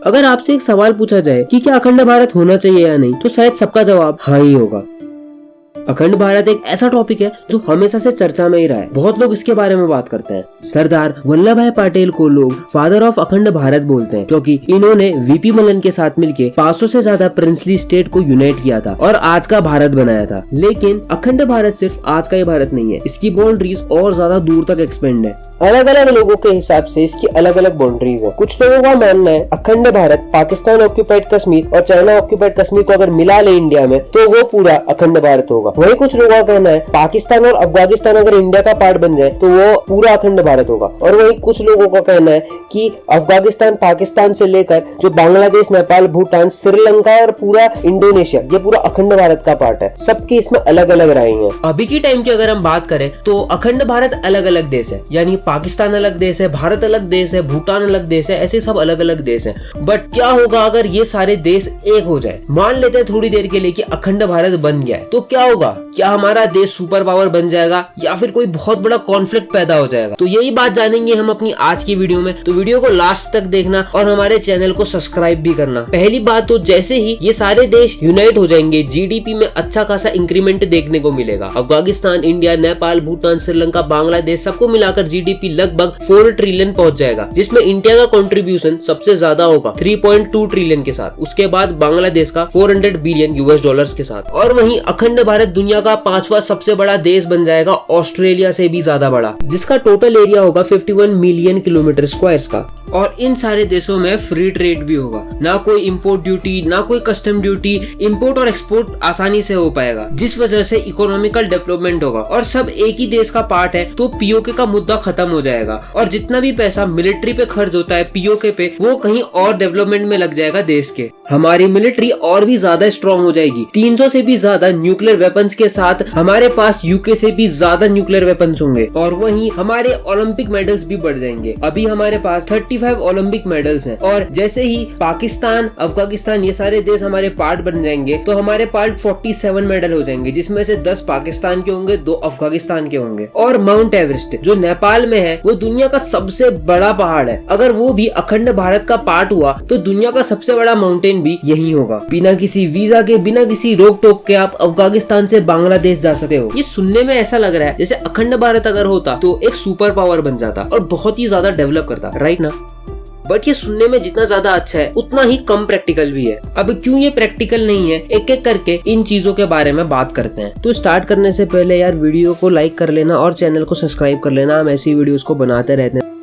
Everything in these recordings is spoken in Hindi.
अगर आपसे एक सवाल पूछा जाए कि क्या अखंड भारत होना चाहिए या नहीं, तो शायद सबका जवाब हाँ ही होगा। अखंड भारत एक ऐसा टॉपिक है जो हमेशा से चर्चा में ही रहा है। बहुत लोग इसके बारे में बात करते हैं। सरदार वल्लभ भाई पटेल को लोग फादर ऑफ अखंड भारत बोलते हैं, क्योंकि इन्होंने वीपी मलन के साथ मिलकर 500 से ज्यादा प्रिंसली स्टेट को यूनाइट किया था और आज का भारत बनाया था। लेकिन अखंड भारत सिर्फ आज का ही भारत नहीं है, इसकी बाउंड्रीज और ज्यादा दूर तक एक्सपेंड है। अलग अलग लोगों के हिसाब से इसकी अलग अलग बाउंड्रीज है। कुछ लोगों का मानना है अखंड भारत पाकिस्तान ऑक्यूपाइड कश्मीर और चाइना ऑक्यूपाइड कश्मीर को अगर मिला ले इंडिया में तो वो पूरा अखंड भारत होगा। वही कुछ लोगों का कहना है पाकिस्तान और अफगानिस्तान अगर इंडिया का पार्ट बन जाए तो वो पूरा अखंड भारत होगा। और वही कुछ लोगों का कहना है कि अफगानिस्तान पाकिस्तान से लेकर जो बांग्लादेश, नेपाल, भूटान, श्रीलंका और पूरा इंडोनेशिया, ये पूरा अखंड भारत का पार्ट है। सबकी इसमें अलग अलग राय है। अभी की टाइम की अगर हम बात करें तो अखंड भारत अलग अलग देश है, यानी पाकिस्तान अलग देश है, भारत अलग देश है, भूटान अलग देश है, ऐसे सब अलग अलग देश है। बट क्या होगा अगर ये सारे देश एक हो जाए? मान लेते हैं थोड़ी देर के लिए कि अखंड भारत बन गया है, तो क्या होगा? क्या हमारा देश सुपर पावर बन जाएगा या फिर कोई बहुत बड़ा कॉन्फ्लिक्ट पैदा हो जाएगा? तो यही बात जानेंगे हम अपनी आज की वीडियो में। तो वीडियो को लास्ट तक देखना और हमारे चैनल को सब्सक्राइब भी करना। पहली बात तो जैसे ही ये सारे देश यूनाइट हो जाएंगे, जीडीपी में अच्छा खासा इंक्रीमेंट देखने को मिलेगा। अफगानिस्तान, इंडिया, नेपाल, भूटान, श्रीलंका, बांग्लादेश सबको मिलाकर जीडीपी लगभग 4 ट्रिलियन पहुंच जाएगा, जिसमें इंडिया का कंट्रीब्यूशन सबसे ज्यादा होगा 3.2 ट्रिलियन के साथ। उसके बाद बांग्लादेश का 400 बिलियन यूएस डॉलर्स के साथ। और वहीं अखंड भारत दुनिया का 5वां सबसे बड़ा देश बन जाएगा, ऑस्ट्रेलिया से भी ज्यादा बड़ा, जिसका टोटल एरिया होगा 51 मिलियन किलोमीटर स्क्वायर्स का। और इन सारे देशों में फ्री ट्रेड भी होगा, ना कोई इंपोर्ट ड्यूटी, ना कोई कस्टम ड्यूटी। इंपोर्ट और एक्सपोर्ट आसानी से हो पाएगा, जिस वजह से इकोनॉमिकल डेवलपमेंट होगा। और सब एक ही देश का पार्ट है तो पीओके का मुद्दा खत्म हो जाएगा और जितना भी पैसा मिलिट्री पे खर्च होता है पीओके पे, वो कहीं और डेवलपमेंट में लग जाएगा देश के। हमारी मिलिट्री और भी ज्यादा स्ट्रॉन्ग हो जाएगी। 300 से भी ज्यादा न्यूक्लियर वेपन्स के साथ हमारे पास यूके से भी ज्यादा न्यूक्लियर वेपन्स होंगे। और वहीं हमारे ओलंपिक मेडल्स भी बढ़ जाएंगे। अभी हमारे पास 35 ओलंपिक मेडल्स हैं और जैसे ही पाकिस्तान, अफगानिस्तान ये सारे देश हमारे पार्ट बन जाएंगे तो हमारे पास 47 मेडल हो जाएंगे, जिसमें से 10 पाकिस्तान के होंगे, 2 अफगानिस्तान के होंगे। और माउंट एवरेस्ट जो नेपाल में है वो दुनिया का सबसे बड़ा पहाड़ है। अगर वो भी अखंड भारत का पार्ट हुआ तो दुनिया का सबसे बड़ा माउंटेन भी यही होगा। बिना किसी वीजा के, बिना किसी रोक टोक के आप अफगानिस्तान से बांग्लादेश जा सकते हो। ये सुनने में ऐसा लग रहा है जैसे अखंड भारत अगर होता तो एक सुपर पावर बन जाता और बहुत ही ज्यादा डेवलप करता, राइट ना? बट ये सुनने में जितना ज्यादा अच्छा है उतना ही कम प्रैक्टिकल भी है। अब क्यों ये प्रैक्टिकल नहीं है, एक एक करके इन चीजों के बारे में बात करते हैं। तो स्टार्ट करने से पहले यार वीडियो को लाइक कर लेना और चैनल को सब्सक्राइब कर लेना। हम ऐसी वीडियोस को बनाते रहते हैं।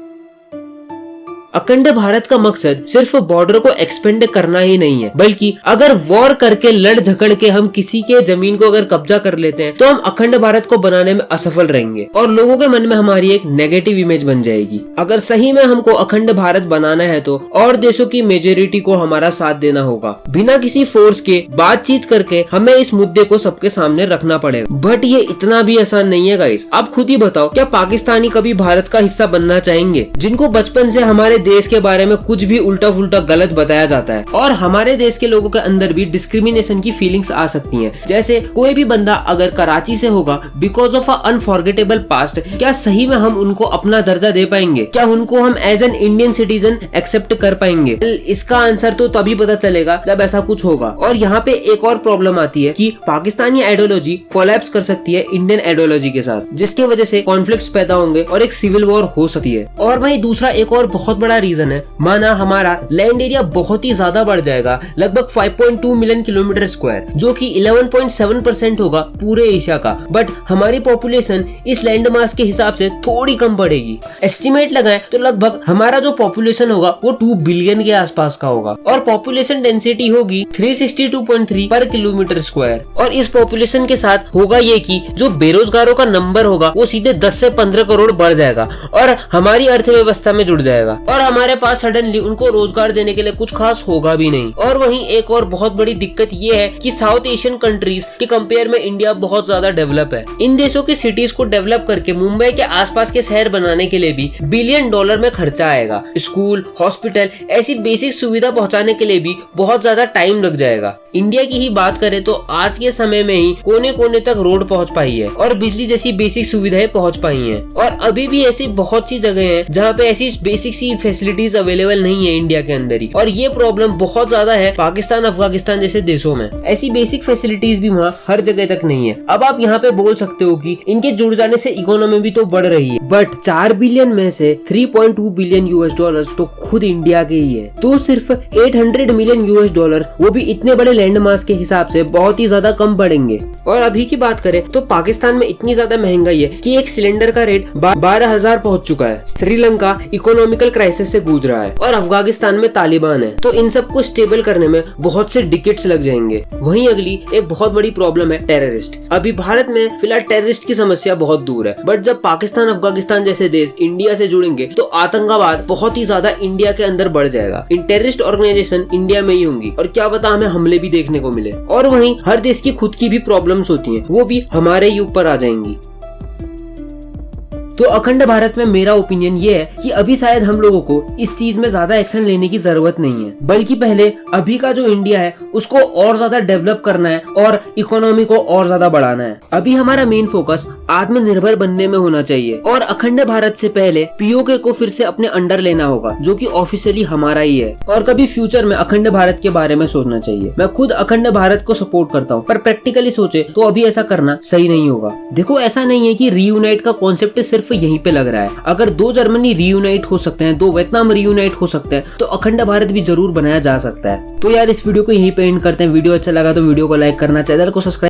अखंड भारत का मकसद सिर्फ बॉर्डर को एक्सपेंड करना ही नहीं है, बल्कि अगर वॉर करके लड़ झगड़ के हम किसी के जमीन को अगर कब्जा कर लेते हैं तो हम अखंड भारत को बनाने में असफल रहेंगे और लोगों के मन में हमारी एक नेगेटिव इमेज बन जाएगी। अगर सही में हमको अखंड भारत बनाना है तो और देशों की मेजोरिटी को हमारा साथ देना होगा। बिना किसी फोर्स के बातचीत करके हमें इस मुद्दे को सबके सामने रखना पड़ेगा। बट ये इतना भी आसान नहीं है गाइस। आप खुद ही बताओ, क्या पाकिस्तानी कभी भारत का हिस्सा बनना चाहेंगे, जिनको बचपन से हमारे देश के बारे में कुछ भी उल्टा फुल्टा गलत बताया जाता है? और हमारे देश के लोगों के अंदर भी डिस्क्रिमिनेशन की फीलिंग्स आ सकती हैं। जैसे कोई भी बंदा अगर कराची से होगा because of a unforgettable past, क्या सही में हम उनको अपना दर्जा दे पाएंगे? क्या उनको हम as an Indian citizen accept कर पाएंगे? इसका आंसर तो तभी पता चलेगा जब ऐसा कुछ होगा। और यहाँ पे एक और प्रॉब्लम आती है कि पाकिस्तानी आइडियोलॉजी कोलैप्स कर सकती है इंडियन आइडियोलॉजी के साथ, जिसके वजह से कॉन्फ्लिक्ट्स पैदा होंगे और एक सिविल वॉर हो सकती है। और वहीं दूसरा एक और बहुत बड़ा रीजन है, माना हमारा लैंड एरिया बहुत ही ज्यादा बढ़ जाएगा, लगभग 5.2 मिलियन किलोमीटर स्क्वायर, जो कि 11.7% होगा पूरे एशिया का। बट हमारी पॉपुलेशन इस लैंड मास के हिसाब से थोड़ी कम बढ़ेगी। एस्टिमेट लगाएं तो लगभग हमारा जो पॉपुलेशन होगा वो 2 बिलियन के आसपास का होगा और पॉपुलेशन डेंसिटी होगी 362.3 पर किलोमीटर स्क्वायर। और इस पॉपुलेशन के साथ होगा ये कि जो बेरोजगारों का नंबर होगा वो सीधे 10 से 15 करोड़ बढ़ जाएगा और हमारी अर्थव्यवस्था में जुड़ जाएगा और हमारे पास सडनली उनको रोजगार देने के लिए कुछ खास होगा भी नहीं। और वहीं एक और बहुत बड़ी दिक्कत ये है कि साउथ एशियन कंट्रीज के कंपेयर में इंडिया बहुत ज्यादा डेवलप है। इन देशों की सिटीज को डेवलप करके मुंबई के आसपास के शहर बनाने के लिए भी $बिलियन में खर्चा आएगा। स्कूल, हॉस्पिटल, ऐसी बेसिक सुविधा पहुंचाने के लिए भी बहुत ज्यादा टाइम लग जाएगा। इंडिया की ही बात करें तो आज के समय में ही कोने कोने तक रोड पहुंच पाई है और बिजली जैसी बेसिक सुविधाएं पहुंच पाई हैं। और अभी भी ऐसी बहुत सी जगह हैं जहाँ पे ऐसी बेसिक सी फैसिलिटीज अवेलेबल नहीं है इंडिया के अंदर ही, और ये प्रॉब्लम बहुत ज्यादा है पाकिस्तान, अफगानिस्तान जैसे देशों में। ऐसी बेसिक फैसिलिटीज भी वहाँ हर जगह तक नहीं है। अब आप यहाँ पे बोल सकते हो कि इनके जुड़ जाने से इकोनॉमी भी तो बढ़ रही है, बट 4 बिलियन में से 3.2 बिलियन यूएस डॉलर तो खुद इंडिया के ही है। तो सिर्फ 800 मिलियन यूएस डॉलर, वो भी इतने बड़े लैंड मास के हिसाब से, बहुत ही ज्यादा कम पड़ेंगे। और अभी की बात करें तो पाकिस्तान में इतनी ज्यादा महंगाई है कि एक सिलेंडर का रेट 12,000 पहुंच चुका है। श्रीलंका इकोनॉमिकल क्राइसिस से गूंज रहा है और अफगानिस्तान में तालिबान है। तो इन सब को स्टेबल करने में बहुत से डिकेड्स लग जाएंगे। वहीं अगली एक बहुत बड़ी प्रॉब्लम है टेररिस्ट। अभी भारत में फिलहाल टेररिस्ट की समस्या बहुत दूर है, बट जब पाकिस्तान, अफगानिस्तान जैसे देश इंडिया से जुड़ेंगे तो आतंकवाद बहुत ही ज्यादा इंडिया के अंदर बढ़ जाएगा। इन टेररिस्ट ऑर्गेनाइजेशन इंडिया में ही होंगी और क्या पता हमें हमले भी देखने को मिले। और वहीं हर देश की खुद की भी प्रॉब्लम्स होती हैं, वो भी हमारे ही ऊपर आ जाएंगी। तो अखंड भारत में मेरा ओपिनियन ये है कि अभी शायद हम लोगों को इस चीज में ज्यादा एक्शन लेने की जरूरत नहीं है, बल्कि पहले अभी का जो इंडिया है उसको और ज्यादा डेवलप करना है और इकोनॉमी को और ज्यादा बढ़ाना है। अभी हमारा मेन फोकस आत्मनिर्भर बनने में होना चाहिए और अखंड भारत से पहले पीओके को फिर से अपने अंडर लेना होगा, जो कि ऑफिशियली हमारा ही है। और कभी फ्यूचर में अखंड भारत के बारे में सोचना चाहिए। मैं खुद अखंड भारत को सपोर्ट करता हूँ, पर प्रैक्टिकली सोचे तो अभी ऐसा करना सही नहीं होगा। देखो, ऐसा नहीं है कि रीयूनाइट का कॉन्सेप्ट सिर्फ यहीं पे लग रहा है। अगर 2 जर्मनी रीयूनाइट हो सकते हैं, 2 वियतनाम रीयूनाइट हो सकते हैं, तो अखंड भारत भी जरूर बनाया जा सकता है। तो यार इस वीडियो को यहीं पे एंड करते हैं। वीडियो अच्छा लगा तो वीडियो को लाइक करना, चैनल को सब्सक्राइब